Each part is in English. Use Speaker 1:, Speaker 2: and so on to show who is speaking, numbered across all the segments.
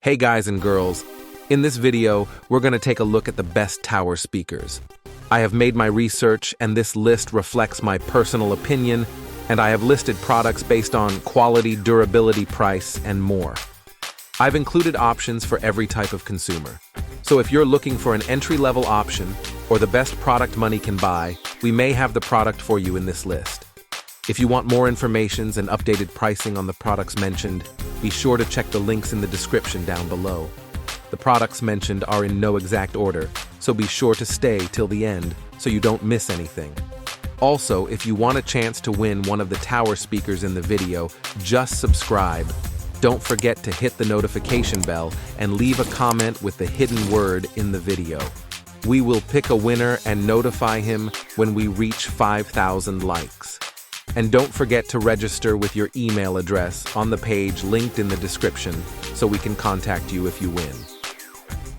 Speaker 1: Hey guys and girls, in this video, we're going to take a look at the best tower speakers. I have made my research and this list reflects my personal opinion, and I have listed products based on quality, durability, price, and more. I've included options for every type of consumer. So if you're looking for an entry-level option or the best product money can buy, we may have the product for you in this list. If you want more information and updated pricing on the products mentioned, be sure to check the links in the description down below. The products mentioned are in no exact order, so be sure to stay till the end so you don't miss anything. Also, if you want a chance to win one of the tower speakers in the video, just subscribe. Don't forget to hit the notification bell and leave a comment with the hidden word in the video. We will pick a winner and notify him when we reach 5,000 likes. And don't forget to register with your email address on the page linked in the description so we can contact you if you win.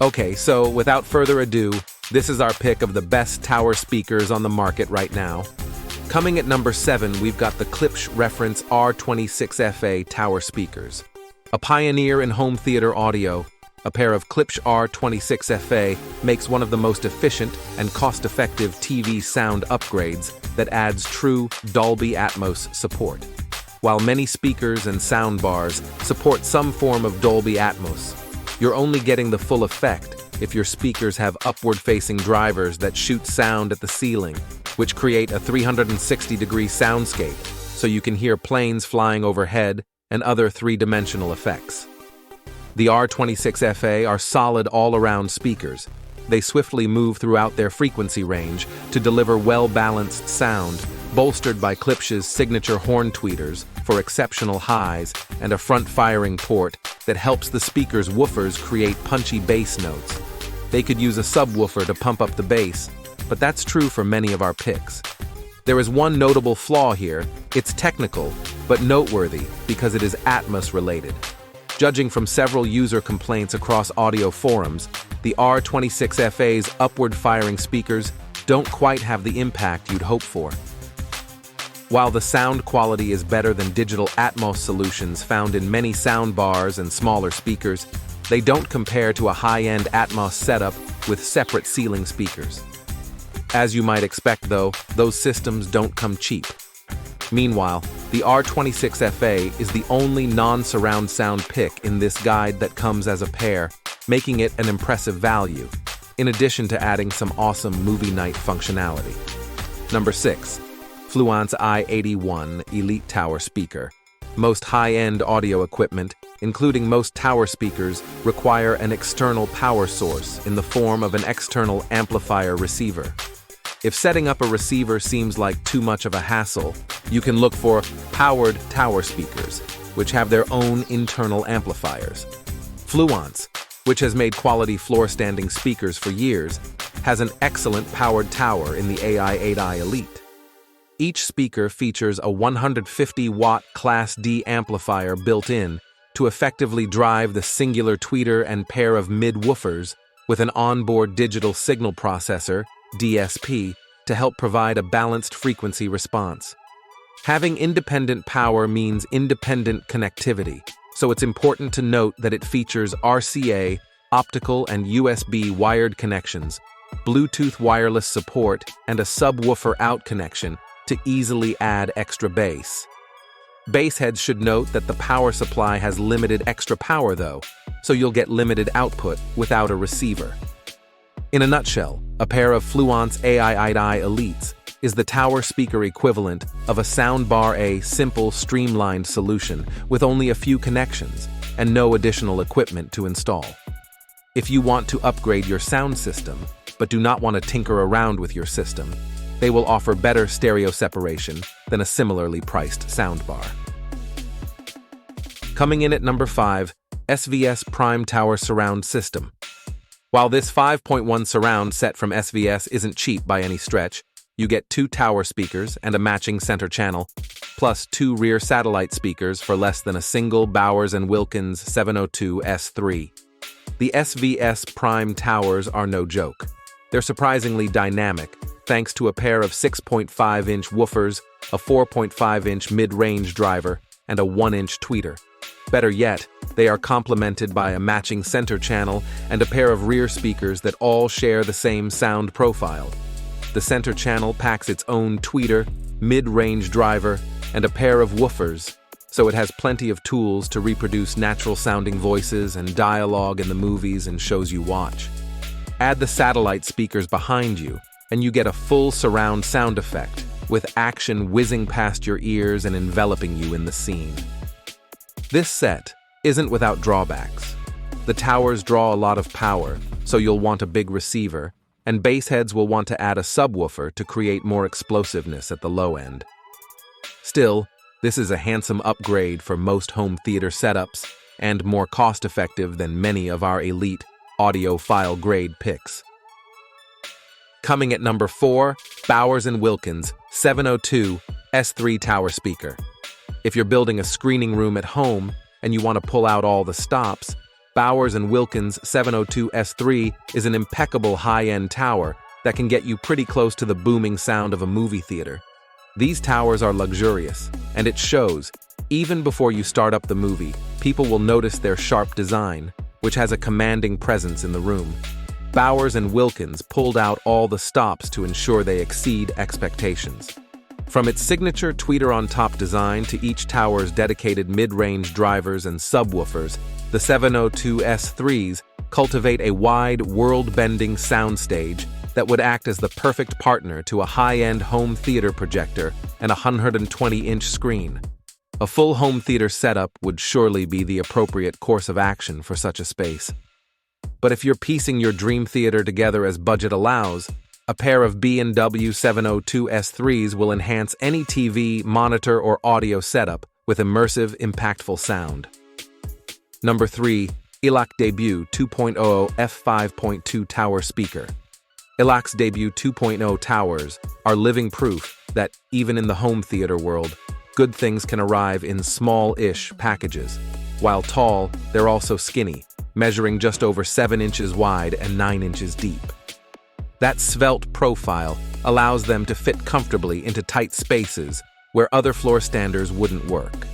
Speaker 1: Okay, so without further ado, this is our pick of the best tower speakers on the market right now. Coming at number 7, we've got the Klipsch Reference R26FA tower speakers. A pioneer in home theater audio, a pair of Klipsch R26FA makes one of the most efficient and cost-effective TV sound upgrades that adds true Dolby Atmos support. While many speakers and sound bars support some form of Dolby Atmos, you're only getting the full effect if your speakers have upward-facing drivers that shoot sound at the ceiling, which create a 360-degree soundscape, so you can hear planes flying overhead and other three-dimensional effects. The R26FA are solid all-around speakers. They swiftly move throughout their frequency range to deliver well-balanced sound, bolstered by Klipsch's signature horn tweeters for exceptional highs and a front-firing port that helps the speaker's woofers create punchy bass notes. They could use a subwoofer to pump up the bass, but that's true for many of our picks. There is one notable flaw here. It's technical, but noteworthy because it is Atmos-related. Judging from several user complaints across audio forums, the R26FA's upward-firing speakers don't quite have the impact you'd hope for. While the sound quality is better than digital Atmos solutions found in many soundbars and smaller speakers, they don't compare to a high-end Atmos setup with separate ceiling speakers. As you might expect though, those systems don't come cheap. Meanwhile, the R26FA is the only non-surround sound pick in this guide that comes as a pair, making it an impressive value, in addition to adding some awesome movie night functionality. Number 6. Fluence i81 Elite Tower Speaker. Most high-end audio equipment, including most tower speakers, require an external power source in the form of an external amplifier receiver. If setting up a receiver seems like too much of a hassle, you can look for powered tower speakers, which have their own internal amplifiers. Fluence, which has made quality floor-standing speakers for years, has an excellent powered tower in the AI8i Elite. Each speaker features a 150-watt Class D amplifier built in to effectively drive the singular tweeter and pair of mid-woofers with an onboard digital signal processor, DSP, to help provide a balanced frequency response. Having independent power means independent connectivity, so it's important to note that it features RCA, optical and USB wired connections, Bluetooth wireless support, and a subwoofer out connection to easily add extra bass. Bass heads should note that the power supply has limited extra power though, so you'll get limited output without a receiver. In a nutshell, a pair of Fluence AI8i Elites is the tower speaker equivalent of a soundbar, a simple, streamlined solution with only a few connections and no additional equipment to install. If you want to upgrade your sound system, but do not want to tinker around with your system, they will offer better stereo separation than a similarly priced soundbar. Coming in at number 5, SVS Prime Tower Surround System. While this 5.1 surround set from SVS isn't cheap by any stretch, you get 2 tower speakers and a matching center channel, plus 2 rear satellite speakers for less than a single Bowers & Wilkins 702 S3. The SVS Prime towers are no joke. They're surprisingly dynamic, thanks to a pair of 6.5-inch woofers, a 4.5-inch mid-range driver, and a 1-inch tweeter. Better yet, They are complemented by a matching center channel and a pair of rear speakers that all share the same sound profile. The center channel packs its own tweeter, mid-range driver, and a pair of woofers, so it has plenty of tools to reproduce natural-sounding voices and dialogue in the movies and shows you watch. Add the satellite speakers behind you, and you get a full surround sound effect, with action whizzing past your ears and enveloping you in the scene. This set isn't without drawbacks. The towers draw a lot of power, so you'll want a big receiver, and bass heads will want to add a subwoofer to create more explosiveness at the low end. Still, this is a handsome upgrade for most home theater setups and more cost-effective than many of our elite audiophile grade picks. Coming at number 4, Bowers & Wilkins 702 S3 Tower Speaker. If you're building a screening room at home and you want to pull out all the stops, Bowers & Wilkins 702 S3 is an impeccable high-end tower that can get you pretty close to the booming sound of a movie theater. These towers are luxurious, and it shows. Even before you start up the movie, people will notice their sharp design, which has a commanding presence in the room. Bowers & Wilkins pulled out all the stops to ensure they exceed expectations. From its signature tweeter-on-top design to each tower's dedicated mid-range drivers and subwoofers, the 702 S3s cultivate a wide, world-bending soundstage that would act as the perfect partner to a high-end home theater projector and a 120-inch screen. A full home theater setup would surely be the appropriate course of action for such a space. But if you're piecing your dream theater together as budget allows, a pair of B&W 702 S3s will enhance any TV, monitor, or audio setup with immersive, impactful sound. Number 3. ELAC Debut 2.0 F5.2 Tower Speaker. ELAC's Debut 2.0 towers are living proof that, even in the home theater world, good things can arrive in small-ish packages. While tall, they're also skinny, measuring just over 7 inches wide and 9 inches deep. That svelte profile allows them to fit comfortably into tight spaces where other floor standers wouldn't work.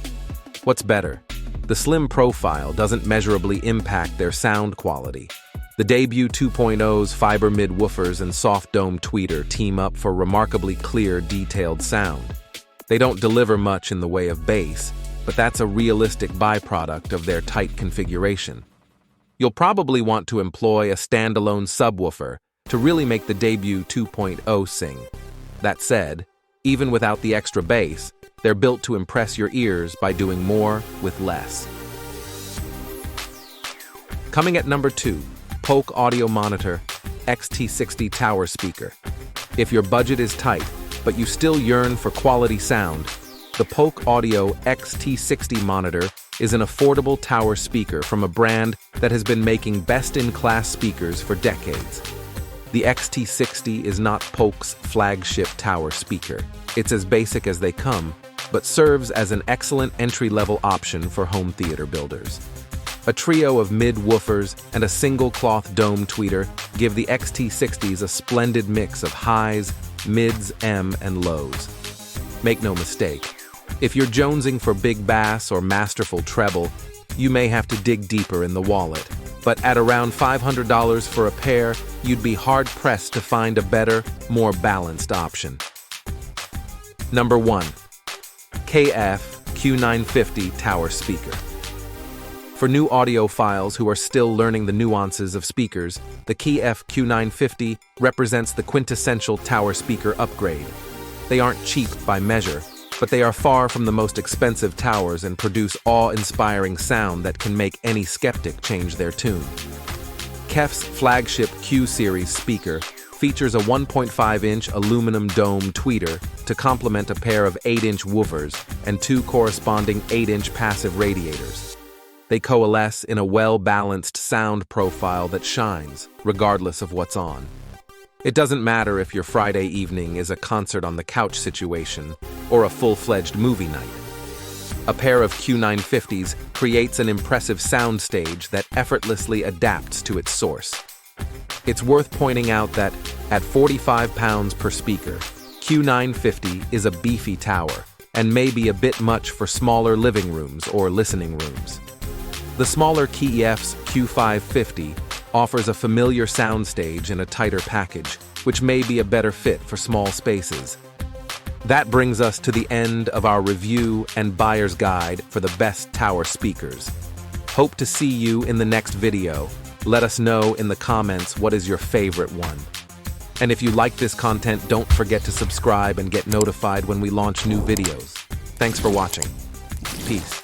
Speaker 1: What's better, the slim profile doesn't measurably impact their sound quality. The Debut 2.0's fiber mid-woofers and soft dome tweeter team up for remarkably clear, detailed sound. They don't deliver much in the way of bass, but that's a realistic byproduct of their tight configuration. You'll probably want to employ a standalone subwoofer to really make the Debut 2.0 sing. That said, even without the extra bass, they're built to impress your ears by doing more with less. Coming at number 2, Polk Audio Monitor XT60 Tower Speaker. If your budget is tight, but you still yearn for quality sound, the Polk Audio XT60 monitor is an affordable tower speaker from a brand that has been making best-in-class speakers for decades. The XT60 is not Polk's flagship tower speaker. It's as basic as they come, but serves as an excellent entry-level option for home theater builders. A trio of mid-woofers and a single-cloth dome tweeter give the XT60s a splendid mix of highs, mids, and lows. Make no mistake, if you're jonesing for big bass or masterful treble, you may have to dig deeper in the wallet. But at around $500 for a pair, you'd be hard-pressed to find a better, more balanced option. Number 1. KF Q950 Tower Speaker. For new audiophiles who are still learning the nuances of speakers, the KF Q950 represents the quintessential tower speaker upgrade. They aren't cheap by measure, but they are far from the most expensive towers and produce awe-inspiring sound that can make any skeptic change their tune. KEF's flagship Q-series speaker features a 1.5-inch aluminum dome tweeter to complement a pair of 8-inch woofers and 2 corresponding 8-inch passive radiators. They coalesce in a well-balanced sound profile that shines, regardless of what's on. It doesn't matter if your Friday evening is a concert on the couch situation or a full-fledged movie night. A pair of Q950s creates an impressive soundstage that effortlessly adapts to its source. It's worth pointing out that, at 45 pounds per speaker, Q950 is a beefy tower and may be a bit much for smaller living rooms or listening rooms. The smaller KEF's Q550 offers a familiar soundstage in a tighter package, which may be a better fit for small spaces. That brings us to the end of our review and buyer's guide for the best tower speakers. Hope to see you in the next video. Let us know in the comments what is your favorite one. And if you like this content, don't forget to subscribe and get notified when we launch new videos. Thanks for watching. Peace.